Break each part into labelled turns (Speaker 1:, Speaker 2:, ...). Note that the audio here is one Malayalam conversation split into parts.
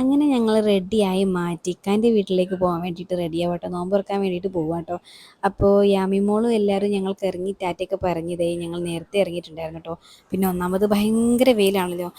Speaker 1: അങ്ങനെ ഞങ്ങൾ റെഡിയായി മാറ്റി ഇക്കാൻ്റെ വീട്ടിലേക്ക് പോകാൻ വേണ്ടിയിട്ട് റെഡിയാവട്ടോ, നോമ്പ് തുറക്കാൻ വേണ്ടിയിട്ട് പോവാട്ടോ. അപ്പോൾ യാമിമോളും എല്ലാവരും ഞങ്ങൾക്ക് ഇറങ്ങി ടാറ്റയൊക്കെ പറഞ്ഞതേ ഞങ്ങൾ നേരത്തെ ഇറങ്ങിയിട്ടുണ്ടായിരുന്നു കേട്ടോ. പിന്നെ ഒന്നാമത് ഭയങ്കര വെയിലാണല്ലോ.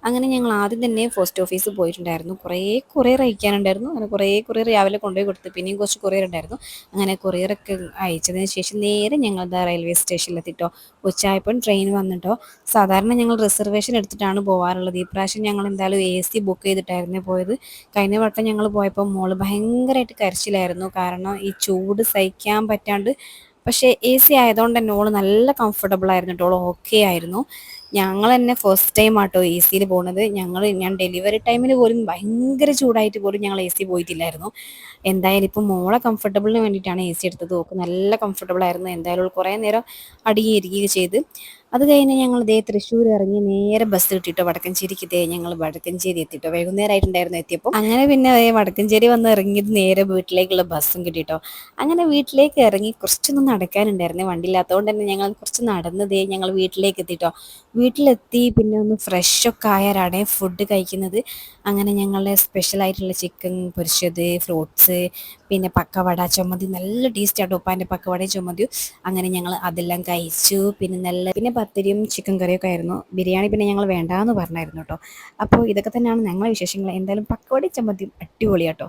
Speaker 1: അങ്ങനെ ഞങ്ങൾ ആദ്യം തന്നെ പോസ്റ്റ് ഓഫീസിൽ പോയിട്ടുണ്ടായിരുന്നു. കുറേ കൊറിയർ അയക്കാനുണ്ടായിരുന്നു. അങ്ങനെ കുറേ കൊറിയർ രാവിലെ കൊണ്ടുപോയി കൊടുത്ത് പിന്നെയും കുറച്ച് കൊറിയർ ഉണ്ടായിരുന്നു. അങ്ങനെ കൊറിയറൊക്കെ അയച്ചതിന് ശേഷം നേരെ ഞങ്ങൾ റെയിൽവേ സ്റ്റേഷനിലെത്തിട്ടോ. ഉച്ചയായപ്പം ട്രെയിൻ വന്നിട്ടോ. സാധാരണ ഞങ്ങൾ റിസർവേഷൻ എടുത്തിട്ടാണ് പോകാറുള്ളത്. ഈ പ്രാവശ്യം ഞങ്ങൾ എന്തായാലും AC ബുക്ക് ചെയ്തിട്ടായിരുന്നു പോയത്. കഴിഞ്ഞ വട്ടം ഞങ്ങൾ പോയപ്പോൾ മോള് ഭയങ്കരമായിട്ട് കരച്ചിലായിരുന്നു. കാരണം ഈ ചൂട് സഹിക്കാൻ പറ്റാണ്ട്. പക്ഷേ AC ആയതുകൊണ്ട് തന്നെ ഓള് നല്ല കംഫർട്ടബിൾ ആയിരുന്നു കേട്ടോ. ഓള് ഓക്കെ ആയിരുന്നു. ഞങ്ങൾ തന്നെ ഫസ്റ്റ് ടൈം ആട്ടോ AC പോകുന്നത്. ഞാൻ ഡെലിവറി ടൈമിന് പോലും ഭയങ്കര ചൂടായിട്ട് പോലും ഞങ്ങൾ AC പോയിട്ടില്ലായിരുന്നു. എന്തായാലും ഇപ്പം മോളെ കംഫർട്ടബിളിന് വേണ്ടിയിട്ടാണ് AC എടുത്തത്. ഓൾക്ക് നല്ല കംഫർട്ടബിൾ ആയിരുന്നു. എന്തായാലും ഓൾ കുറേ നേരം അടങ്ങിയിരിക്കുകയും ചെയ്ത്. അത് കഴിഞ്ഞ് ഞങ്ങൾ തൃശ്ശൂർ ഇറങ്ങി നേരെ ബസ് കിട്ടിട്ടോ വടക്കഞ്ചേരിക്ക്. ഞങ്ങൾ വടക്കഞ്ചേരി എത്തിട്ടോ, വൈകുന്നേരമായിട്ടുണ്ടായിരുന്നു എത്തിയപ്പോൾ. അങ്ങനെ പിന്നെ വടക്കഞ്ചേരി വന്ന് ഇറങ്ങിയത് നേരെ വീട്ടിലേക്കുള്ള ബസ്സും കിട്ടിട്ടോ. അങ്ങനെ വീട്ടിലേക്ക് ഇറങ്ങി കുറച്ചൊന്നും നടക്കാനുണ്ടായിരുന്നേ, വണ്ടി ഇല്ലാത്തതുകൊണ്ട് തന്നെ ഞങ്ങൾ കുറച്ച് നടന്നതേ ഞങ്ങൾ വീട്ടിലേക്ക് എത്തിട്ടോ. വീട്ടിലെത്തി പിന്നെ ഒന്ന് ഫ്രഷൊക്കെ ആയാലാണ് ഫുഡ് കഴിക്കുന്നത്. അങ്ങനെ ഞങ്ങളുടെ സ്പെഷ്യലായിട്ടുള്ള ചിക്കൻ പൊരിച്ചത്, ഫ്രൂട്ട്സ്, പിന്നെ പക്കവട, ചമ്മന്തി, നല്ല ടേസ്റ്റ് ആട്ടോ ഉപ്പാൻ്റെ പക്കവടയും ചമ്മന്തിയും. അങ്ങനെ ഞങ്ങൾ അതെല്ലാം കഴിച്ചു. പിന്നെ പത്തിരിയും ചിക്കൻ കറിയൊക്കെ ആയിരുന്നു. ബിരിയാണി പിന്നെ ഞങ്ങൾ വേണ്ടാന്ന് പറഞ്ഞായിരുന്നു കേട്ടോ. അപ്പോൾ ഇതൊക്കെ തന്നെയാണ് ഞങ്ങളെ വിശേഷങ്ങൾ. എന്തായാലും പക്കവടയും ചമ്മന്തിയും അടിപൊളിയാട്ടോ.